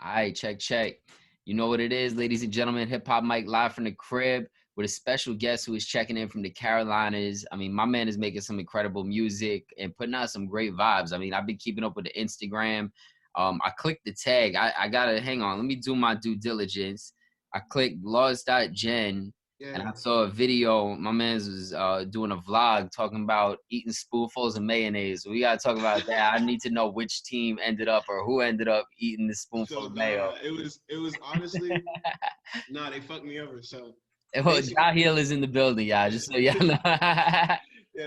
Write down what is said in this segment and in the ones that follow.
All right, check, check. You know what it is, ladies and gentlemen. Hip Hop Mike live from the crib with a special guest who is checking in from the Carolinas. I mean, my man is making some incredible music and putting out some great vibes. I mean, I've been keeping up with the Instagram. I clicked the tag. I gotta hang on. Let me do my due diligence. I clicked laws.gen and Yeah. I saw a video. My man's was doing a vlog talking about eating spoonfuls of mayonnaise. We gotta talk about that. I need to know which team ended up or who ended up eating the spoonful So of mayo. nah, it was honestly nah. They fucked me over. So Well, basically, Jaheal is in the building, y'all. Just so y'all know. yeah.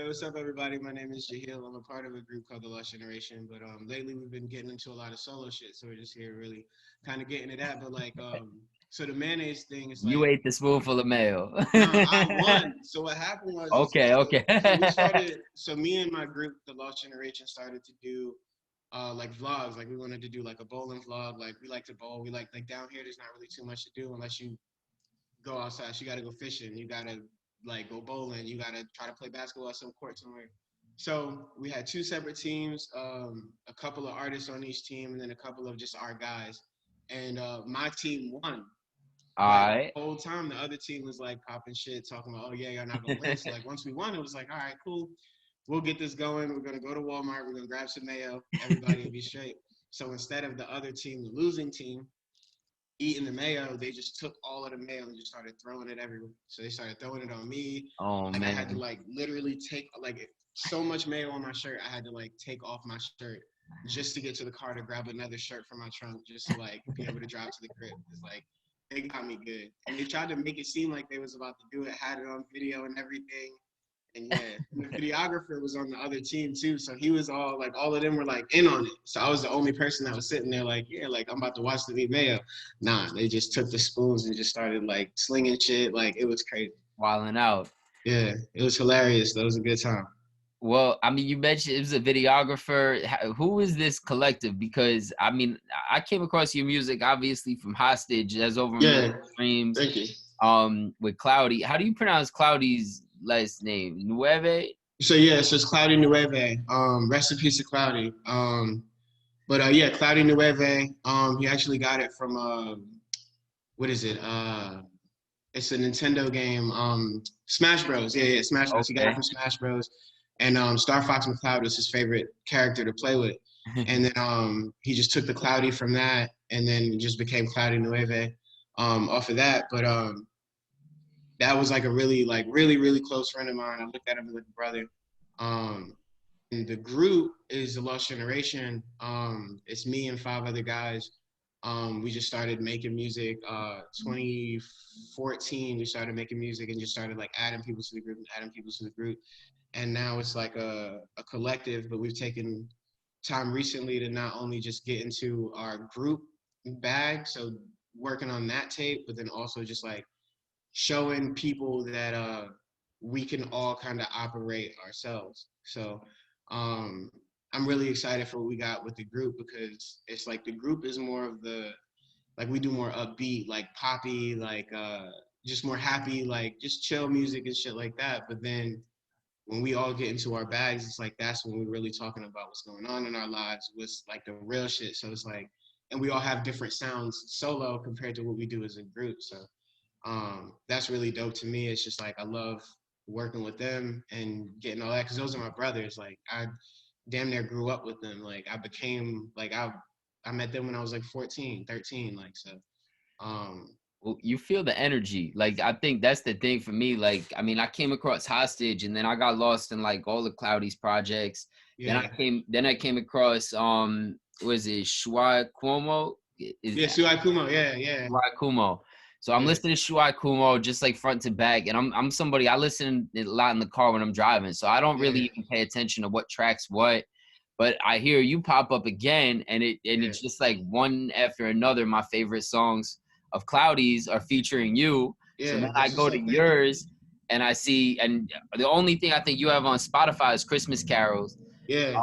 What's up, everybody? My name is Jaheal. I'm a part of a group called the Lost Generation. But lately we've been getting into a lot of solo shit. So we're just here really kind of getting to that. But like so the mayonnaise thing is You like ate the spoonful of mayo. nah. I won. So what happened was is Okay, okay. so we started. So me and my group, the Lost Generation, started to do like vlogs. Like we wanted to do like a bowling vlog. Like we like to bowl. We like down here. There's not really too much to do unless you go outside. So you got to go fishing. You got to like go bowling. You got to try to play basketball at some court somewhere. So we had two separate teams, a couple of artists on each team, and then a couple of just our guys. And my team won. All But right. the whole time the other team was like popping shit, talking about, oh yeah, you're not gonna win. So like once we won, it was like, all right, cool. We'll get this going. We're gonna go to Walmart. We're gonna grab some mayo. Everybody will be straight. So instead of the other team, the losing team, eating the mayo, they just took all of the mayo and just started throwing it everywhere. So they started throwing it on me. Oh Like I had to man. like literally take like so much mayo on my shirt. I had to like take off my shirt just to get to the car to grab another shirt from my trunk just to like be able to drive to the crib. It's like they got me good. And they tried to make it seem like they was about to do it, had it on video and everything. And yeah, the videographer was on the other team too. So he was all like, all of them were like in on it. So I was the only person that was sitting there like, yeah, like I'm about to watch the meat mayo. Nah, they just took the spoons and just started like slinging shit. Like it was crazy. Wilding out. Yeah, it was hilarious. That was a good time. Well, I mean, you mentioned it was a videographer. Who is this collective? Because I mean, I came across your music obviously from Hostage. There's over a million Yeah, streams. thank you. With Cloudy. How do you pronounce Cloudy's last name? Nueve? So yeah, so it's Cloudy Nueve. Rest in peace to Cloudy. But yeah, Cloudy Nueve. He actually got it from what is it? It's a Nintendo game. Smash Bros. Yeah, yeah, Smash Bros. He got it Okay. from Smash Bros. And Star Fox McCloud was his favorite character to play with. And then he just took the Cloudy from that, and then just became Cloudy Nueve off of that. But that was like a really close friend of mine. I looked at him like a brother. Um, and the group is the Lost Generation. It's me and five other guys. We just started making music. 2014, we started making music and just started like adding people to the group and adding people to the group. And now it's like a collective, but we've taken time recently to not only just get into our group bag, so working on that tape, but then also just like showing people that we can all kind of operate ourselves. So um, I'm really excited for what we got with the group because it's like the group is more of the like we do more upbeat, like poppy, like just more happy, like just chill music and shit like that. But then when we all get into our bags, it's like that's when we're really talking about what's going on in our lives, what's like the real shit. So it's like, and we all have different sounds solo compared to what we do as a group. So that's really dope to me. It's just like I love working with them and getting all that because those are my brothers. Like I damn near grew up with them. Like I became like I met them when I was like 14, 13. Like so. Um, Well, you feel the energy. Like I think that's the thing for me. Like I mean, I came across Hostage, and then I got lost in like all the Cloudy's projects. yeah, Then I came across was it Shuai Cuomo? Is yeah, Suai Kumo. Yeah, yeah, Shuai Kumo. So I'm yeah, listening to Shuai Kumo just like front to back, and I'm somebody I listen a lot in the car when I'm driving, so I don't yeah, really even pay attention to what tracks what. But I hear you pop up again, and yeah, it's just like one after another. My favorite songs of Cloudy's are featuring you. So yeah. then I That's what's go to up. Thank you. yours, and I see, and the only thing I think you have on Spotify is Christmas carols. Yeah,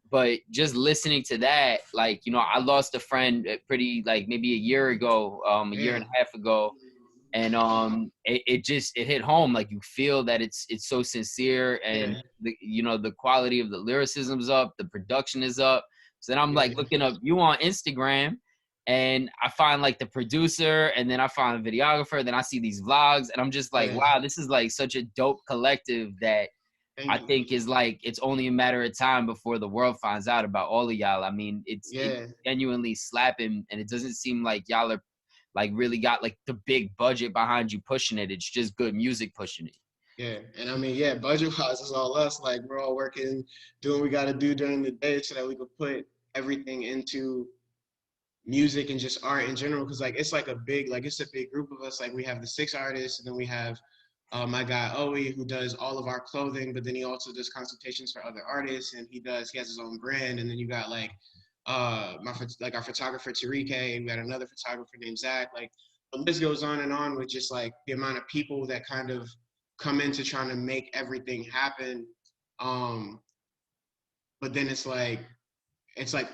But just listening to that, like, you know, I lost a friend pretty like maybe a year ago, a year and yeah, a half ago. And it just it hit home. Like you feel that it's so sincere, and yeah, the you know the quality of the lyricism's up, the production is up. So then I'm like yeah, looking up you on Instagram, and I find like the producer, and then I find the videographer, then I see these vlogs, and I'm just like, Yeah. wow, this is like such a dope collective that I Thank you. think is like, it's only a matter of time before the world finds out about all of y'all. I mean, it's Yeah. genuinely slapping, and it doesn't seem like y'all are like really got like the big budget behind you pushing it. It's just good music pushing it. Yeah. And I mean, yeah, budget wise is all us. Like we're all working, doing what we got to do during the day so that we could put everything into music and just art in general. Cause like it's like a big, like it's a big group of us. Like we have the 6 artists, and then we have my guy Owe, who does all of our clothing, but then he also does consultations for other artists, and he has his own brand. And then you got like like our photographer Tariq, and we got another photographer named Zach. Like the list goes on and on with just like the amount of people that kind of come into trying to make everything happen. Um, but then it's like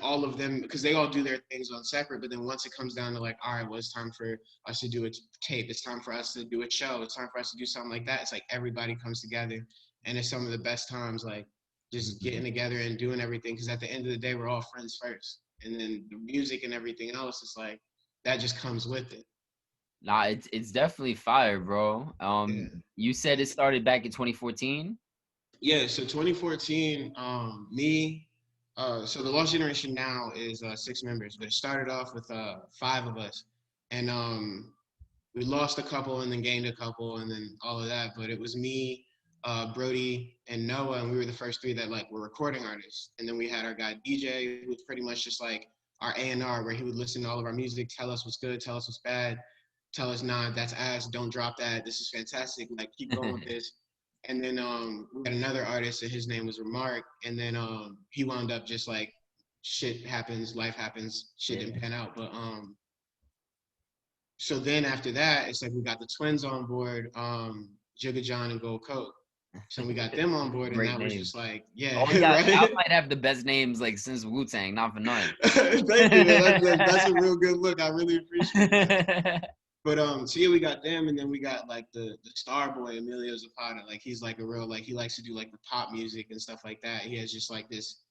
all of them, because they all do their things on separate, but then once it comes down to like, all right, well, it's time for us to do a tape, it's time for us to do a show, it's time for us to do something like that, it's like everybody comes together, and it's some of the best times, like just Mhm. getting together and doing everything, because at the end of the day we're all friends first, and then the music and everything else is like that just comes with it. Nah, it's definitely fire, bro. Yeah. You said it started back in 2014. Yeah, so 2014, me, so the Lost Generation now is 6 members, but it started off with 5 of us, and we lost a couple and then gained a couple and then all of that. But it was me, Brody, and Noah, and we were the first 3 that like were recording artists. And then we had our guy DJ, who was pretty much just like our A&R, where he would listen to all of our music, tell us what's good, tell us what's bad, tell us, nah, that's ass, don't drop that, this is fantastic, like keep going with this. And then we had another artist, and his name was Remark, and then he wound up just like shit happens, life happens, shit Yeah. didn't pan out. But so then after that, it's like we got the twins on board, Jigga John and Gold Coat. So we got them on board, and Great that was names. just like, yeah, Oh yeah, y'all right. might have the best names like since Wu Tang, not for nothing. Thank you, man. That's a real good look. I really appreciate that. But so yeah, we got them, and then we got like the star boy Emilio Zapata. Like he's like a real, like he likes to do like the pop music and stuff like that. He has just like this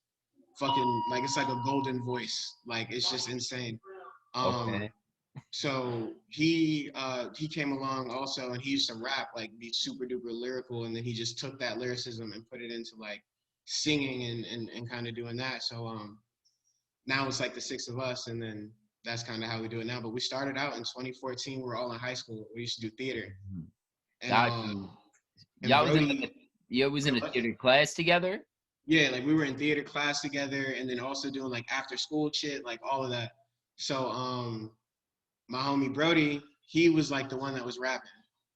fucking, like it's like a golden voice. Like it's just insane. Um, Okay. so he came along also, and he used to rap, like be super duper lyrical, and then he just took that lyricism and put it into like singing and kind of doing that. So now it's like the 6 of us, and then that's kind of how we do it now. But we started out in 2014. We were all in high school. We used to do theater, Mhm. and Got you. and Y'all was in like Brody, you was in a theater class together? yeah, like we were in theater class together, and then also doing like after school shit, like all of that. So my homie Brody, he was like the one that was rapping,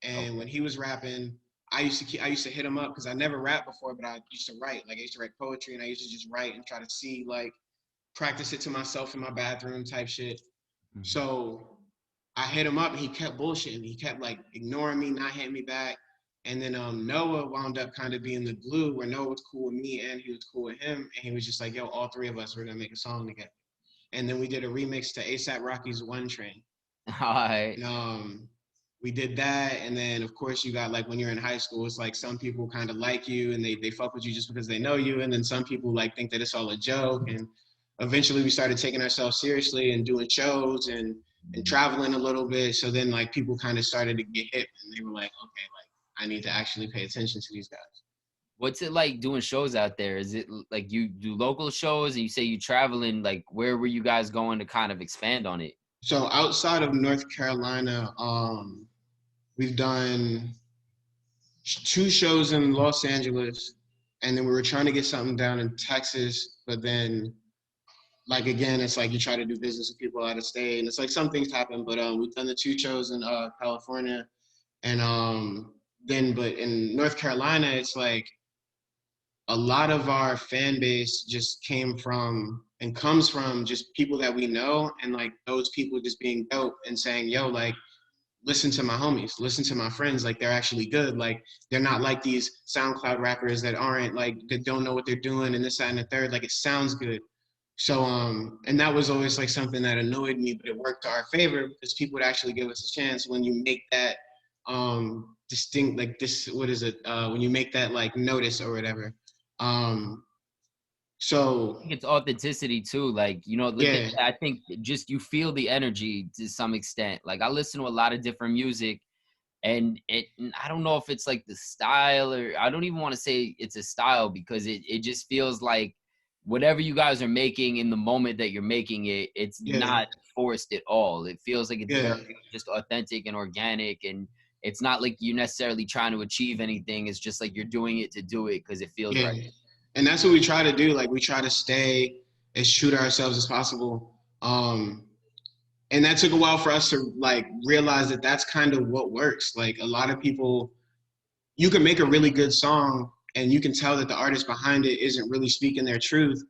and when Okay. he was rapping, I used to hit him up because I never rapped before, but I used to write. Like I used to write poetry, and I used to just write and try to see like practice it to myself in my bathroom type shit. Mhm. So I hit him up, and he kept bullshitting. He kept like ignoring me, not hitting me back. And then Noah wound up kind of being the glue, where Noah was cool with me and he was cool with him. And he was just like, yo, all 3 of us, we're going to make a song together. And then we did a remix to ASAP Rocky's One Train. All right. And we did that. And then, of course, you got like when you're in high school, it's like some people kind of like you and they fuck with you just because they know you. And then some people like think that it's all a joke. And eventually we started taking ourselves seriously and doing shows and Mhm. traveling a little bit. So then like people kind of started to get hip, and they were like, okay, like I need to actually pay attention to these guys. What's it like doing shows out there? Is it like you do local shows and you say you traveling? Like where were you guys going to kind of expand on it? So outside of North Carolina, we've done 2 shows in Los Angeles, and then we were trying to get something down in Texas, but then like again, it's like you try to do business with people out of state, and it's like some things happen. But we've done the 2 shows in California, and then but in North Carolina, it's like a lot of our fan base just came from and comes from just people that we know, and like those people just being dope and saying, yo, like listen to my homies, listen to my friends, like they're actually good. Like they're not like these SoundCloud rappers that aren't like that don't know what they're doing and this, that, and the third. Like it sounds good. So and that was always like something that annoyed me, but it worked to our favor because people would actually give us a chance when you make that distinct, like this, what is it? When you make that like notice or whatever. Um So think it's authenticity too. Like, you know, yeah, I think just you feel the energy to some extent. Like I listen to a lot of different music, and I don't know if it's like the style, or I don't even want to say it's a style, because it just feels like whatever you guys are making in the moment that you're making it, it's yeah, not forced at all. It feels like it's yeah, very just authentic and organic, and it's not like you're necessarily trying to achieve anything. It's just like you're doing it to do it because it feels yeah. right. And that's what we try to do. Like we try to stay as true to ourselves as possible. And that took a while for us to like realize that that's kind of what works. Like a lot of people, you can make a really good song and you can tell that the artist behind it isn't really speaking their truth.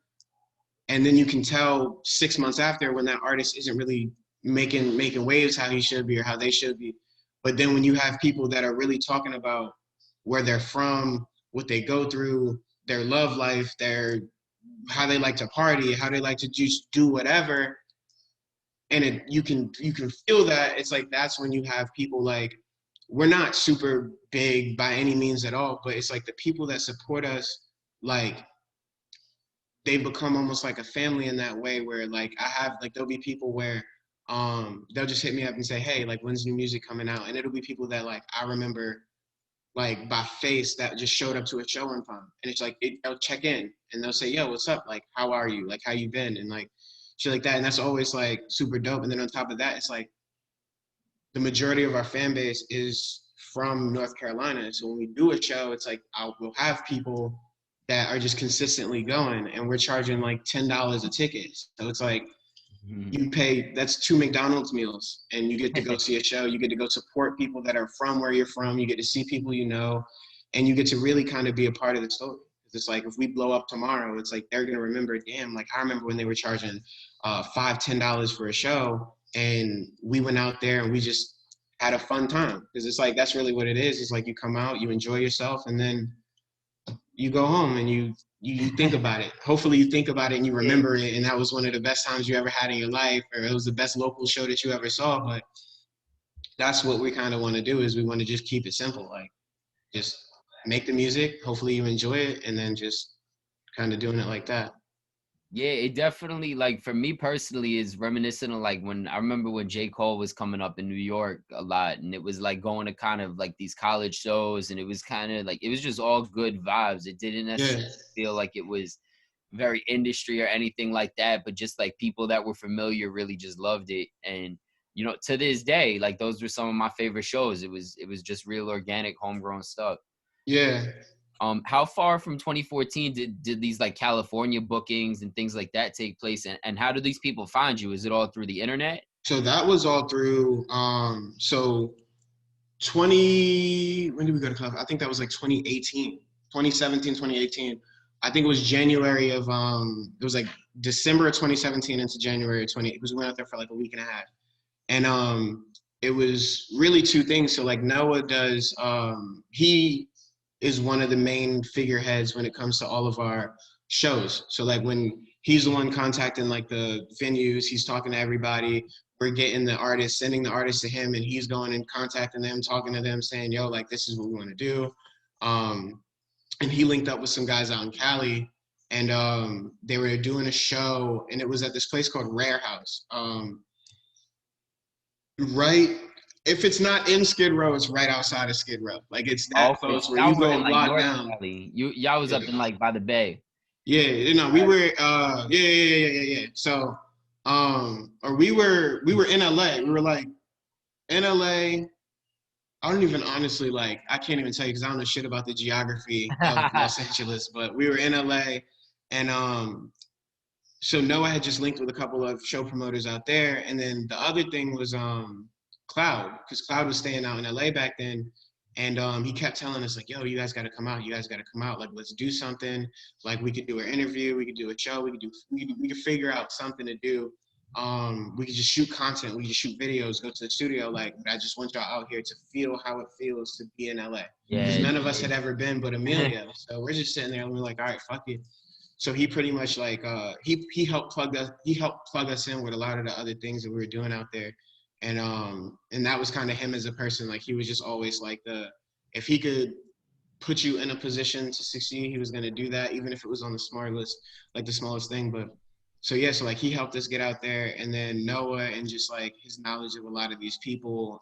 And then you can tell 6 months after when that artist isn't really making waves how he should be or how they should be. But then when you have people that are really talking about where they're from, what they go through, their love life, their how they like to party, how they like to just do whatever, and you can feel that. It's like that's when you have people like, we're not super big by any means at all, but it's like the people that support us, like they've become almost like a family in that way, where like I have like there'll be people where they'll just hit me up and say, hey, like when's new music coming out? And it'll be people that like I remember like by face that just showed up to a show one time, and it's like they'll check in and they'll say, yo, what's up, like how are you, like how you been, and like shit like that. And that's always like super dope. And then on top of that, it's like the majority of our fan base is from North Carolina. So when we do a show, it's like we'll have people that are just consistently going, and we're charging like $10 a ticket. So it's like Mhm. you pay, that's 2 McDonald's meals, and you get to go see a show. You get to go support people that are from where you're from. You get to see people you know, and you get to really kind of be a part of the story. It's like if we blow up tomorrow, it's like they're gonna remember. Damn, like I remember when they were charging $5, $10 for a show, and we went out there and we just had a fun time. Because it's like that's really what it is. It's like you come out, you enjoy yourself, and then you go home and you think about it. Hopefully you think about it and you Yeah. remember it, and that was one of the best times you ever had in your life, or it was the best local show that you ever saw. But that's what we kind of want to do, is we want to just keep it simple. Like just make the music, hopefully you enjoy it, and then just kind of doing it like that. Yeah, it definitely, like for me personally, is reminiscent of like when I remember when J. Cole was coming up in New York a lot, and it was like going to kind of like these college shows, and it was kind of like it was just all good vibes. It didn't Yeah, necessarily feel like it was very industry or anything like that, but just like people that were familiar really just loved it. And you know, to this day, like those were some of my favorite shows. It was just real organic, homegrown stuff. yeah. How far from 2014 did these like California bookings and things like that take place, and how do these people find you? Is it all through the internet? So that was all through so 20, when did we go to club? I think that was like 2018, 2017, 2018. I think it was January of it was like December of 2017 into January of 20, because we went out there for like a week and a half. And it was really two things. So like Noah does he is one of the main figureheads when it comes to all of our shows. So like when he's the one contacting like the venues, he's talking to everybody. We're getting the artists, sending the artists to him, and he's going and contacting them, talking to them, saying, "Yo, like this is what we want to do." Um, and he linked up with some guys out in Cali, and they were doing a show, and it was at this place called Rare House. Right, if it's not in Skid Row, it's right outside of Skid Row. Like it's that Okay, close so where you y'all were go in a like block North down. Cali. Y'all was Yeah, up in like by the bay. yeah, you know, we were yeah. So or we were in LA. We were like in LA. I don't even honestly like I can't even tell you because I don't know shit about the geography of Los Angeles, but we were in LA, and so Noah had just linked with a couple of show promoters out there, and then the other thing was Cloud, because Cloud was staying out in LA back then, and he kept telling us like, "Yo, you guys got to come out. You guys got to come out. Like, let's do something. Like, we could do an interview. We could do a show. We could figure out something to do. We could just shoot content. We could just shoot videos. Go to the studio. Like, I just want y'all out here to feel how it feels to be in LA, because Yeah. none of us had ever been but Amelia. So we're just sitting there and we're like, all right, fuck it. So he pretty much like he helped plug us in with a lot of the other things that we were doing out there, and that was kind of him as a person. Like he was just always like the if he could put you in a position to succeed. He was going to do that, even if it was on the smallest, like the smallest thing. But so yeah, so like he helped us get out there, and then Noah and just like his knowledge of a lot of these people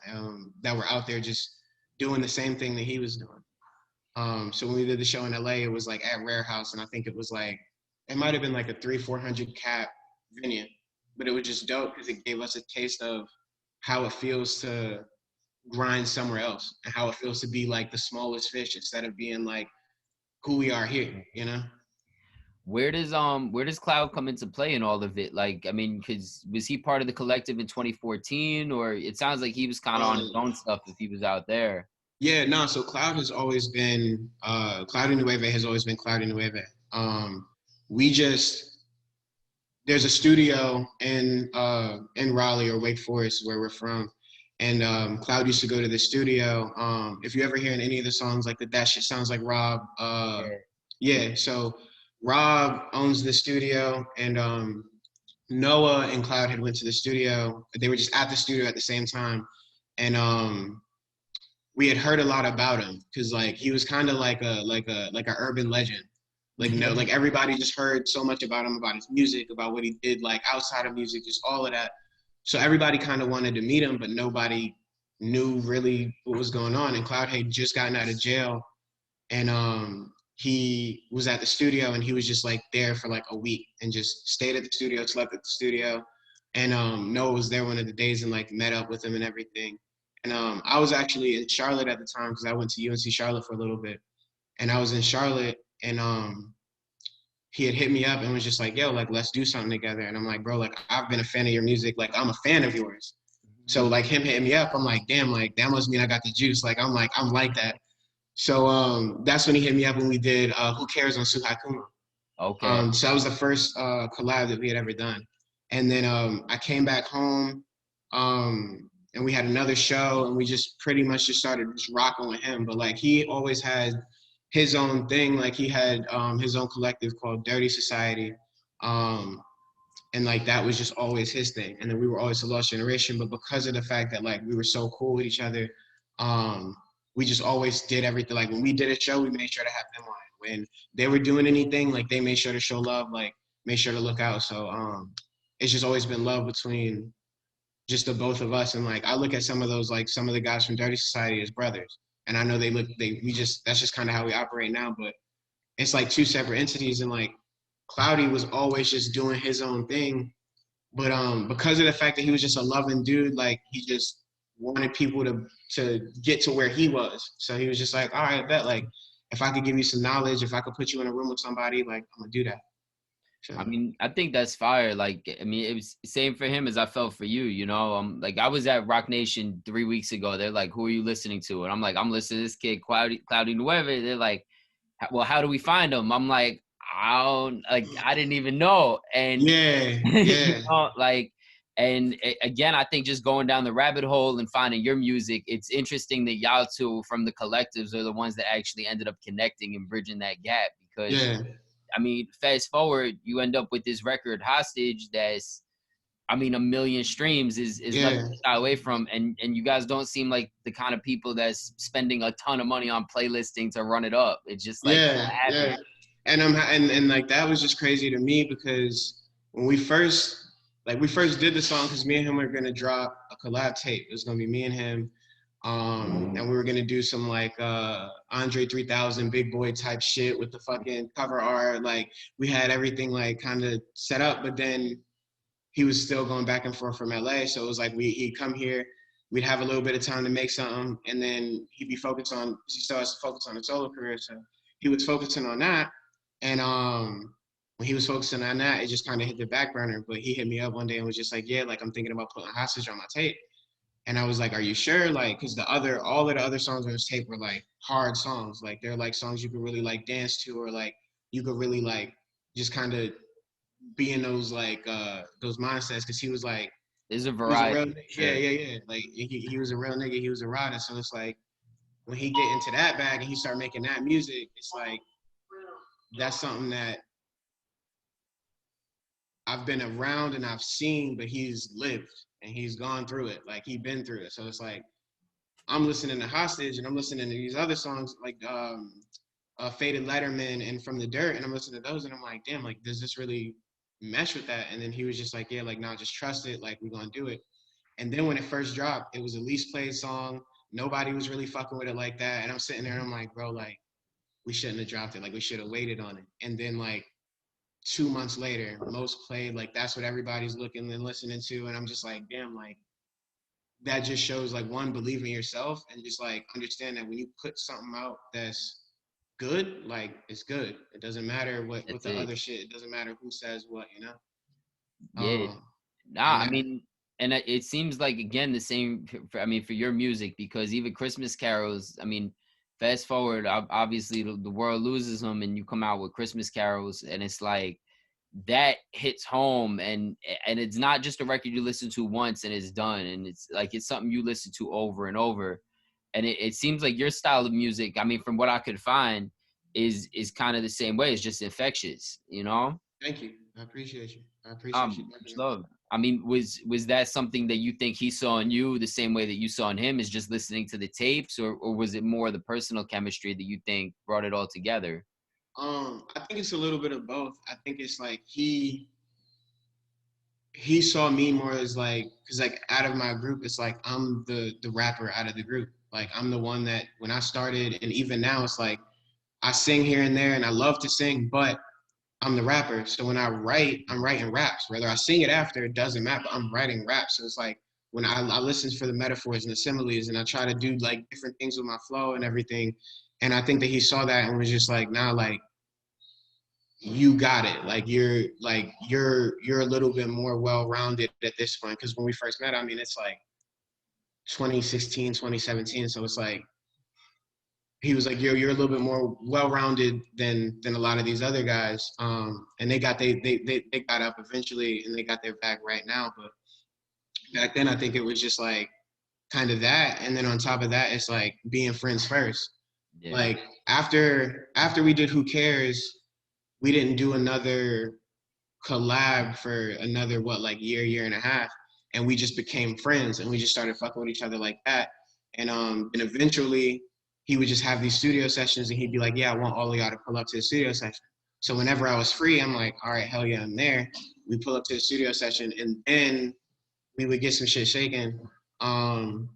that were out there just doing the same thing that he was doing. So when we did the show in LA, it was like at Rare House, and I think it was like it might have been like a 300-400 cap venue, but it was just dope because it gave us a taste of how it feels to grind somewhere else and how it feels to be like the smallest fish instead of being like who we are here, you know? Where does Cloud come into play in all of it? Like, I mean, because was he part of the collective in 2014, or it sounds like he was kind of on his Um, own stuff if he was out there. yeah, no, so Cloud has always been, Cloud y Nueve has always been Cloud y Nueve. We just, there's a studio in Raleigh or Wake Forest where we're from. And Cloud used to go to the studio. If you ever hear in any of the songs like That Shit Sounds Like Rob, Yeah. yeah, so Rob owns the studio, and Noah and Cloud had went to the studio. They were just at the studio at the same time, and we had heard a lot about him because like he was kind of like a urban legend. Like no, like everybody just heard so much about him, about his music, about what he did like outside of music, just all of that. So everybody kind of wanted to meet him, but nobody knew really what was going on. And Cloud had just gotten out of jail, and he was at the studio, and he was just like there for like a week and just stayed at the studio, slept at the studio. And Noah was there one of the days and like met up with him and everything. And I was actually in Charlotte at the time because I went to UNC Charlotte for a little bit. And I was in Charlotte, and he had hit me up and was just like, yo, like, let's do something together. And I'm like, bro, like, I've been a fan of your music. Like, I'm a fan of yours. So, like, him hitting me up, I'm like, damn, like, that must mean I got the juice. Like, I'm like that. So that's when he hit me up when we did Who Cares on Suhai Kuma. Okay. So that was the first collab that we had ever done. And then I came back home, and we had another show, and we just pretty much just started just rocking with him. But like he always had his own thing. Like he had his own collective called Dirty Society. Um, and like that was just always his thing. And then we were always a lost generation, but because of the fact that like we were so cool with each other, we just always did everything. Like when we did a show, we made sure to have them on it. When they were doing anything, like they made sure to show love, like made sure to look out. So it's just always been love between just the both of us. And like I look at some of those, like some of the guys from Dirty Society as brothers, and I know we just that's just kind of how we operate now. But it's like two separate entities, and like Cloudy was always just doing his own thing, but because of the fact that he was just a loving dude, like he just wanted people to get to where he was. So he was just like, all right, I bet like if I could give you some knowledge, if I could put you in a room with somebody, like I'm gonna do that. So I mean, I think that's fire. Like, I mean, it was same for him as I felt for you. You know, like I was at Rock Nation 3 weeks ago. They're like, "Who are you listening to?" And I'm like, "I'm listening to this kid, Cloudy Nueve." They're like, "Well, how do we find him?" I'm like, "I don't like. I didn't even know." And yeah, you yeah, know, like, and again, I think just going down the rabbit hole and finding your music, it's interesting that y'all two from the collectives are the ones that actually ended up connecting and bridging that gap because yeah, I mean, fast forward, you end up with this record Hostage that's I mean, 1 million streams is nothing yeah, to shy away from, and you guys don't seem like the kind of people that's spending a ton of money on playlisting to run it up. It's just like yeah, happens. yeah. And and like that was just crazy to me because when we first did the song because me and him were gonna drop a collab tape. It was gonna be me and him, and we were gonna do some like Andre 3000 big boy type shit with the fucking cover art. Like we had everything like kind of set up, but then he was still going back and forth from LA. So it was like he'd come here, we'd have a little bit of time to make something, and then he'd be focused on he still has to focus on his solo career. So he was focusing on that. And when he was focusing on that, it just kind of hit the back burner. But he hit me up one day and was just like, yeah, like I'm thinking about putting Hostage on my tape. And I was like, are you sure? Like, because all of the other songs on this tape were like hard songs. Like they're like songs you could really like dance to, or like you could really like just kind of be in those mindsets. Because he was like, There's a he was a variety real for yeah, sure. yeah, yeah. Like he was a real nigga. He was a rider. So it's like when he get into that bag and he start making that music, it's like that's something that I've been around and I've seen, but he's lived and he's gone through it. Like he's been through it. So it's like I'm listening to Hostage and I'm listening to these other songs like Faded Letterman and From the Dirt, and I'm listening to those and I'm like, damn, like does this really mesh with that? And then he was just like, yeah, like nah, just trust it, like we're gonna do it. And then when it first dropped, it was a least played song. Nobody was really fucking with it like that. And I'm sitting there and I'm like, bro, like we shouldn't have dropped it. Like we should have waited on it. And then like 2 months later, most played, like that's what everybody's looking and listening to. And I'm just like, damn, like that just shows like one, believe in yourself and just like understand that when you put something out that's good, like it's good. It doesn't matter what That's the it. other shit. It doesn't matter who says what, you know. Yeah. Um, Nah, and I that, mean, and it seems like again the same. I mean, for your music, because even Christmas carols. I mean, fast forward, obviously the world loses them, and you come out with Christmas carols, and it's like that hits home, and it's not just a record you listen to once and it's done, and it's like it's something you listen to over and over, and it seems like your style of music. I mean, from what I could find, is kind of the same way. It's just infectious, you know. thank you. I appreciate you. I appreciate you Much definitely. love. I mean, was that something that you think he saw in you the same way that you saw in him, is just listening to the tapes, or was it more the personal chemistry that you think brought it all together? I think it's a little bit of both. I think it's like he saw me more as like, because like out of my group it's like I'm the rapper out of the group, like I'm the one that when I started and even now it's like I sing here and there and I love to sing, but I'm the rapper. So when I write, I'm writing raps. Whether I sing it after, it doesn't matter. I'm writing raps. So it's like when I listen for the metaphors and the similes and I try to do like different things with my flow and everything. And I think that he saw that and was just like, nah, like you got it. Like you're a little bit more well-rounded at this point. Cause when we first met, I mean, it's like 2016, 2017. So it's like he was like, you're a little bit more well-rounded than a lot of these other guys. And they got up eventually and they got their back right now. But back then I think it was just like kind of that. And then on top of that, it's like being friends first. Yeah. Like after we did Who Cares, we didn't do another collab for another what, like year and a half, and we just became friends and we just started fucking with each other like that. And eventually he would just have these studio sessions and he'd be like, yeah, I want all of y'all to pull up to the studio session. So whenever I was free, I'm like, all right, hell yeah, I'm there. We pull up to the studio session and then we would get some shit shaken. Um,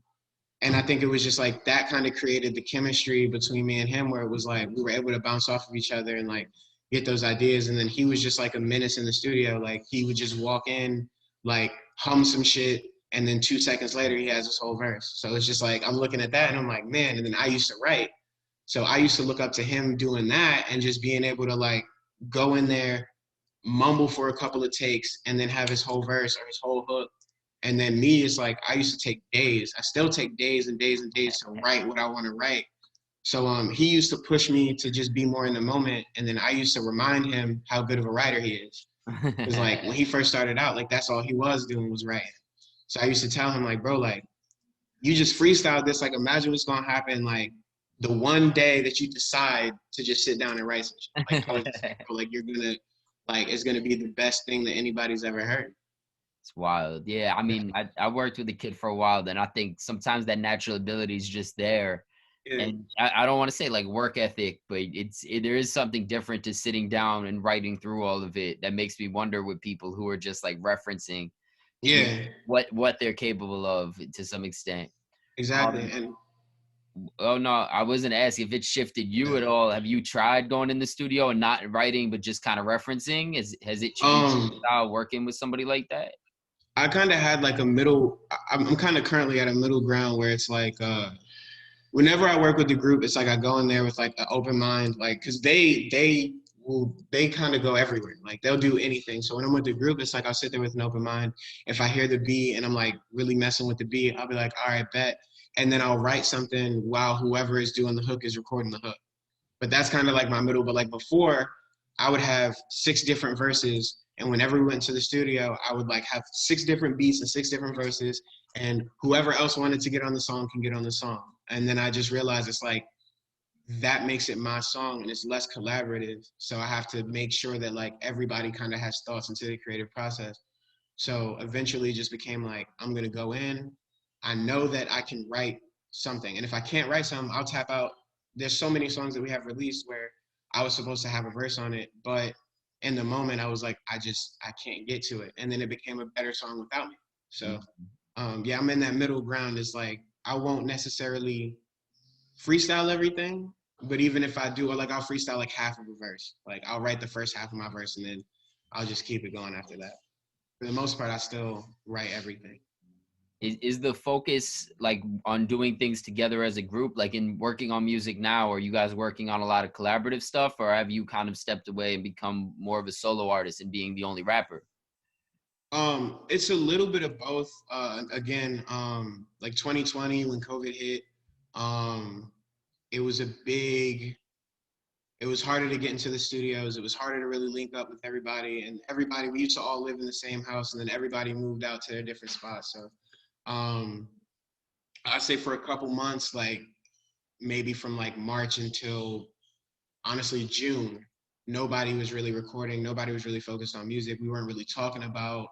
and I think it was just like that kind of created the chemistry between me and him, where it was like we were able to bounce off of each other and like get those ideas. And then he was just like a menace in the studio. Like he would just walk in, like hum some shit, and then 2 seconds later he has this whole verse. So it's just like I'm looking at that and I'm like, man. And then I used to write, so I used to look up to him doing that and just being able to like go in there, mumble for a couple of takes, and then have his whole verse or his whole hook. And then me, it's like I used to take days. I still take days and days and days to write what I want to write. So he used to push me to just be more in the moment, and then I used to remind him how good of a writer he is. Because like when he first started out, like that's all he was doing was writing. So I used to tell him like, bro, like you just freestyle this. Like imagine what's gonna happen like the one day that you decide to just sit down and write some shit. Like I was just like, bro, like you're gonna like it's gonna be the best thing that anybody's ever heard. It's wild. Yeah, I mean, I worked with a kid for a while, then I think sometimes that natural ability is just there. Yeah. And I don't want to say like work ethic, but there is something different to sitting down and writing through all of it that makes me wonder with people who are just like referencing to Yeah, what they're capable of to some extent. exactly. Um, And oh no, I wasn't asking if it shifted you at all. Have you tried going in the studio and not writing, but just kind of referencing? Has it changed your um, style working with somebody like that? I kind of had like a middle. I'm kind of currently at a middle ground where it's like, whenever I work with the group, it's like I go in there with like an open mind, like because they kind of go everywhere, like they'll do anything. So when I'm with the group, it's like I'll sit there with an open mind. If I hear the beat and I'm like really messing with the beat, I'll be like, all right, bet, and then I'll write something while whoever is doing the hook is recording the hook. But that's kind of like my middle. But like before, I would have 6 different verses, and whenever we went to the studio, I would like have 6 different beats and 6 different verses, and whoever else wanted to get on the song can get on the song. And then I just realized it's like that makes it my song and it's less collaborative. So I have to make sure that like everybody kind of has thoughts into the creative process. So eventually it just became like I'm gonna go in. I know that I can write something. And if I can't write something, I'll tap out. There's so many songs that we have released where I was supposed to have a verse on it, but in the moment I was like, I can't get to it. And then it became a better song without me. So yeah, I'm in that middle ground. It's like I won't necessarily freestyle everything, but even if I do, like I'll freestyle like half of a verse. Like I'll write the first half of my verse and then I'll just keep it going after that. For the most part, I still write everything. Is the focus like on doing things together as a group, like in working on music now? Are you guys working on a lot of collaborative stuff, or have you kind of stepped away and become more of a solo artist and being the only rapper? It's a little bit of both. Again, like 2020 when COVID hit, um, it was a big. It was harder to get into the studios. It was harder to really link up with everybody, and everybody. We used to all live in the same house, and then everybody moved out to their different spots. So, um, I'd say for a couple months, like maybe from like March until honestly June, nobody was really recording. Nobody was really focused on music. We weren't really talking about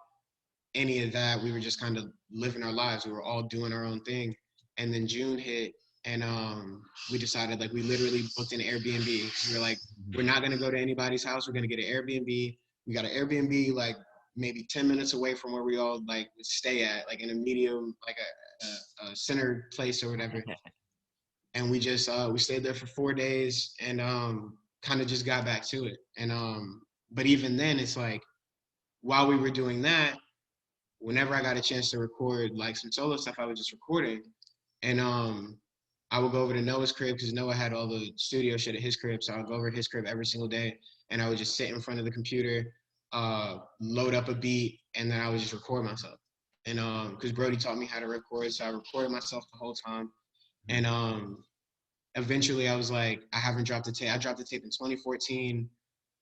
any of that. We were just kind of living our lives. We were all doing our own thing. And then June hit, and we decided like we literally booked an Airbnb. We were like, we're not gonna go to anybody's house. We're gonna get an Airbnb. We got an Airbnb like maybe 10 minutes away from where we all like would stay at, like in a medium, like a center place or whatever. And we just we stayed there for 4 days and kind of just got back to it. And but even then, it's like while we were doing that, whenever I got a chance to record like some solo stuff, I was just recording. And I would go over to Noah's crib because Noah had all the studio shit at his crib. So I would go over to his crib every single day and I would just sit in front of the computer, load up a beat, and then I would just record myself. And because Brody taught me how to record, so I recorded myself the whole time. And eventually I was like, I haven't dropped a tape. I dropped the tape in 2014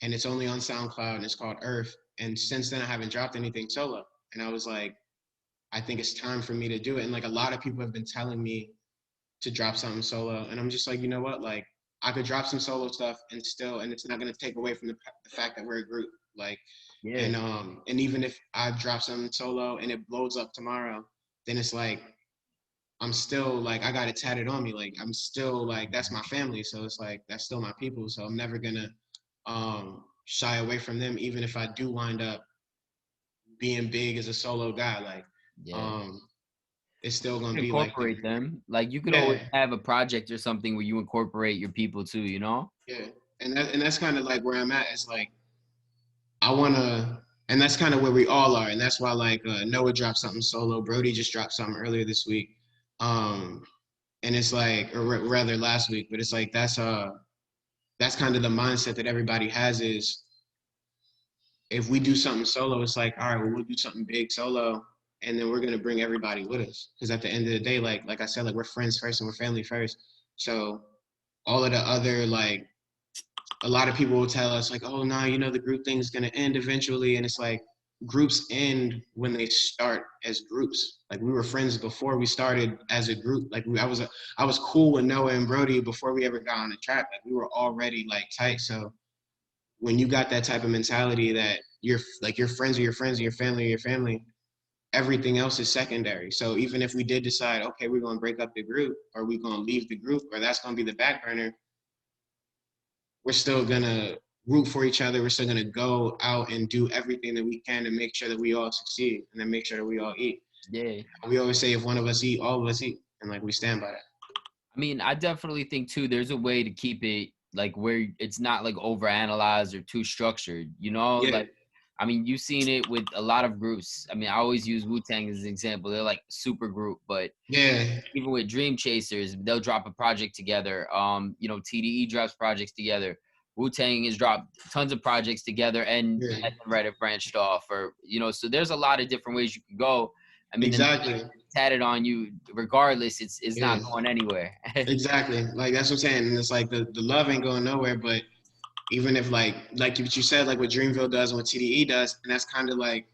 and it's only on SoundCloud and it's called Earth. And since then I haven't dropped anything solo. And I was like, I think it's time for me to do it. And like a lot of people have been telling me to drop something solo. And I'm just like, you know what? Like I could drop some solo stuff and still, and it's not going to take away from the fact that we're a group. Like, Yeah. and even if I drop something solo and it blows up tomorrow, then it's like, I'm still like I got it tatted on me. Like I'm still like that's my family. So it's like that's still my people. So I'm never gonna shy away from them, even if I do wind up being big as a solo guy. Like Yeah. um it's still gonna be like Incorporate them. Like you could always yeah, have a project or something where you incorporate your people too, you know? yeah. And that's kind of like where I'm at. It's like I wanna and that's kind of where we all are. And that's why like Noah dropped something solo. Brody just dropped something earlier this week. Um and it's like or rather last week, but it's like that's kind of the mindset that everybody has is if we do something solo, it's like, all right, well, we'll do something big solo, and then we're gonna bring everybody with us. Because at the end of the day, like I said, like we're friends first and we're family first. So all of the other like a lot of people will tell us like, oh no, you know the group thing's gonna end eventually, and it's like groups end when they start as groups. Like we were friends before we started as a group. Like I was cool with Noah and Brody before we ever got on the track. Like we were already like tight. So when you got that type of mentality that you're like your friends are your friends and your family are your family, everything else is secondary. So even if we did decide, okay, we're gonna break up the group or we're gonna leave the group or that's gonna be the back burner, we're still gonna root for each other. We're still gonna go out and do everything that we can to make sure that we all succeed and then make sure that we all eat. Yeah. We always say if one of us eat, all of us eat. And like we stand by that. I mean, I definitely think too, there's a way to keep it like where it's not like overanalyzed or too structured, you know? Yeah, Like, I mean, you've seen it with a lot of groups. I mean, I always use Wu-Tang as an example. They're like super group, but yeah, even with Dream Chasers, they'll drop a project together. You know, TDE drops projects together. Wu-Tang has dropped tons of projects together and yeah. Reddit branched off or, you know, so there's a lot of different ways you can go. I mean, the Exactly. tatted on you, regardless, it's Yeah. not going anywhere. Exactly. Like that's what I'm saying. And it's like the love ain't going nowhere, but even if like what you said, like what Dreamville does and what TDE does, and that's kind of like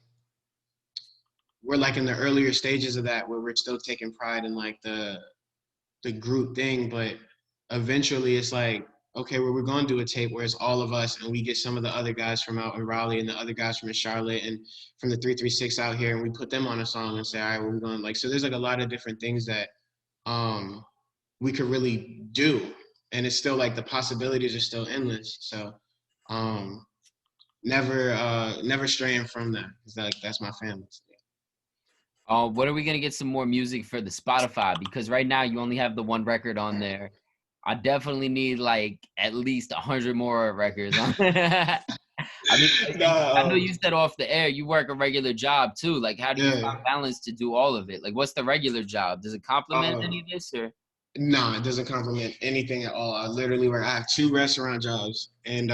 we're like in the earlier stages of that where we're still taking pride in like the group thing, but eventually it's like, okay, well, we're gonna do a tape where it's all of us and we get some of the other guys from out in Raleigh and the other guys from Charlotte and from the 336 out here and we put them on a song and say, all right, well, we're going like so there's like a lot of different things that we could really do. And it's still like the possibilities are still endless. So never straying from that. Cause like that's my family. What are we gonna get some more music for the Spotify? Because right now you only have the one record on there. I definitely need like at least 100 more records on. I mean, I know No, you said off the air you work a regular job too. Like, how do you yeah. find balance to do all of it? Like, what's the regular job? Does it complement Uh, any of this or? nah, it doesn't compliment anything at all. I literally work. I have 2 restaurant jobs, and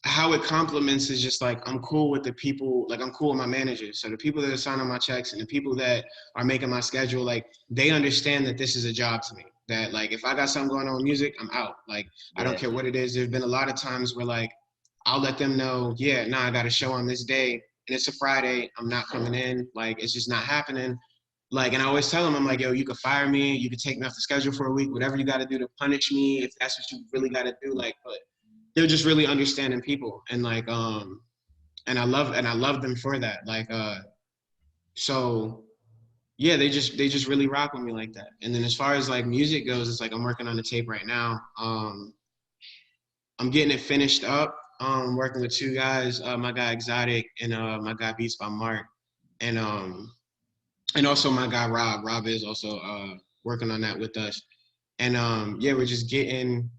how it complements is just like I'm cool with the people, like I'm cool with my managers. So the people that are signing my checks and the people that are making my schedule, like they understand that this is a job to me. That like if I got something going on with music, I'm out. Like I don't Yeah, care what it is. There's been a lot of times where like I'll let them know, yeah, nah, I got a show on this day and it's a Friday. I'm not coming in. Like it's just not happening. Like, and I always tell them, I'm like, yo, you could fire me, you could take me off the schedule for a week, whatever you got to do to punish me, if that's what you really got to do. Like, but they're just really understanding people, and like and I love them for that. Like so yeah, they just really rock with me like that. And then as far as like music goes, it's like I'm working on the tape right now. I'm getting it finished up. Working with 2 guys, my guy Exotic and my guy Beats by Mark, and also my guy Rob. Rob is also working on that with us. And yeah, we're just getting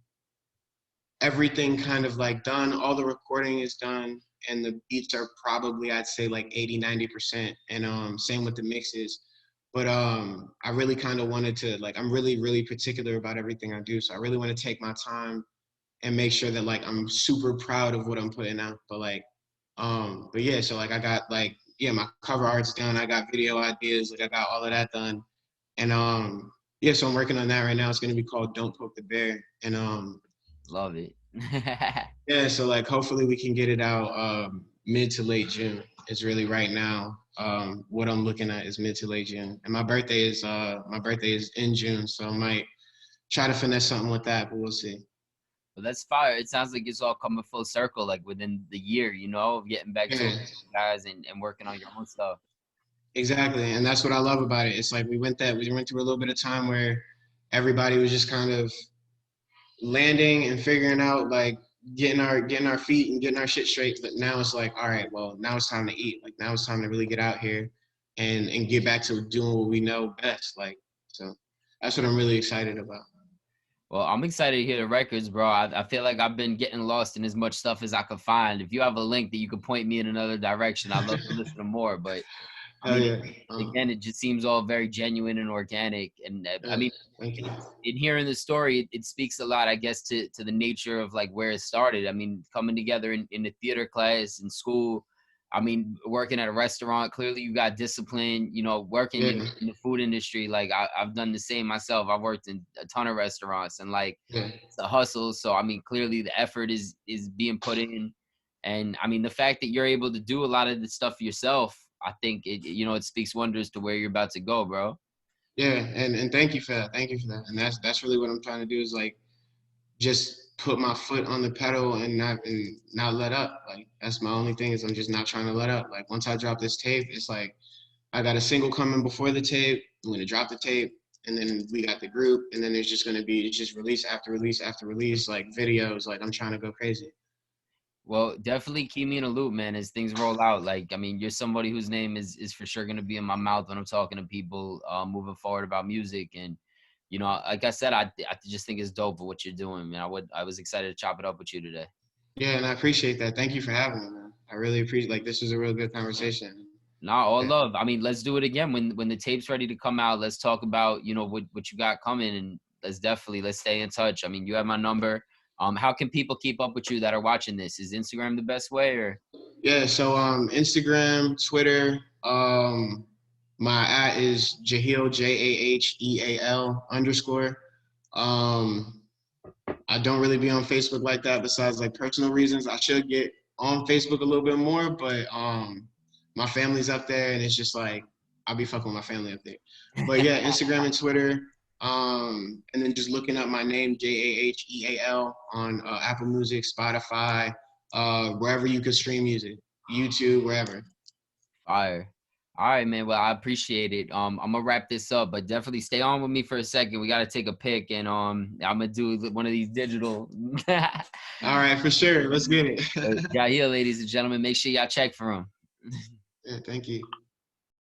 everything kind of like done. All the recording is done, and the beats are probably, I'd say, like 80-90%. And same with the mixes. But I really kind of wanted to, like, I'm really, really particular about everything I do. So I really want to take my time and make sure that like I'm super proud of what I'm putting out. But yeah, so like I got like, yeah, my cover art's done. I got video ideas, like I got all of that done. And yeah, so I'm working on that right now. It's gonna be called Don't Poke the Bear. And love it. yeah, so like hopefully we can get it out mid to late June. It's really right now. What I'm looking at is mid to late June. And my birthday is in June, so I might try to finesse something with that, but we'll see. But that's fire. It sounds like it's all coming full circle, like within the year, of getting back to it, Yeah, guys, and working on your own stuff. exactly. And that's what I love about it. It's like we went through a little bit of time where everybody was just kind of landing and figuring out like getting our feet and getting our shit straight. But now it's like, all right, well, now it's time to eat. Like now it's time to really get out here and get back to doing what we know best. Like so that's what I'm really excited about. Well, I'm excited to hear the records, bro. I feel like I've been getting lost in as much stuff as I could find. If you have a link that you could point me in another direction, I'd love to listen to more. But I Hell mean, yeah. again, it just seems all very genuine and organic. And I Yeah, mean, thank you. in hearing the story, it speaks a lot, I guess, to the nature of like where it started. I mean, coming together in the theater class in school. I mean, working at a restaurant. Clearly, you got discipline. Working Yeah, in the food industry. Like I've done the same myself. I've worked in a ton of restaurants, and like yeah, it's a hustle. So I mean, clearly the effort is being put in, and I mean the fact that you're able to do a lot of the stuff yourself, I think it speaks wonders to where you're about to go, bro. yeah. And thank you for that. Thank you for that. And that's really what I'm trying to do is like just put my foot on the pedal and not let up. Like that's my only thing is I'm just not trying to let up. Like once I drop this tape, it's like I got a single coming before the tape. I'm gonna drop the tape, and then we got the group, and then there's just gonna be it's just release after release after release, like videos. Like I'm trying to go crazy. Well, definitely keep me in a loop, man, as things roll out. Like, I mean, you're somebody whose name is for sure gonna be in my mouth when I'm talking to people moving forward about music. And like I said, I just think it's dope for what you're doing, man. I was excited to chop it up with you today. Yeah, and I appreciate that. Thank you for having me, man. I really appreciate. Like this was a real good conversation. Nah, all Yeah, love. I mean, let's do it again when the tape's ready to come out. Let's talk about what you got coming, and let's stay in touch. I mean, you have my number. How can people keep up with you that are watching this? Is Instagram the best way, or? yeah. So Instagram, Twitter. My at is Jaheal Jaheal_. Um, I don't really be on Facebook like that besides like personal reasons. I should get on Facebook a little bit more, but my family's up there and it's just like I'll be fucking with my family up there. But yeah, Instagram and Twitter. And then just looking up my name, Jaheal, on Apple Music, Spotify, wherever you could stream music, YouTube, wherever. Fire. All right, man. Well, I appreciate it. I'm gonna wrap this up, but definitely stay on with me for a second. We gotta take a pic, and I'm gonna do one of these digital. All right, for sure. Let's get it. Jaheal, ladies and gentlemen, make sure y'all check for him. Yeah, thank you.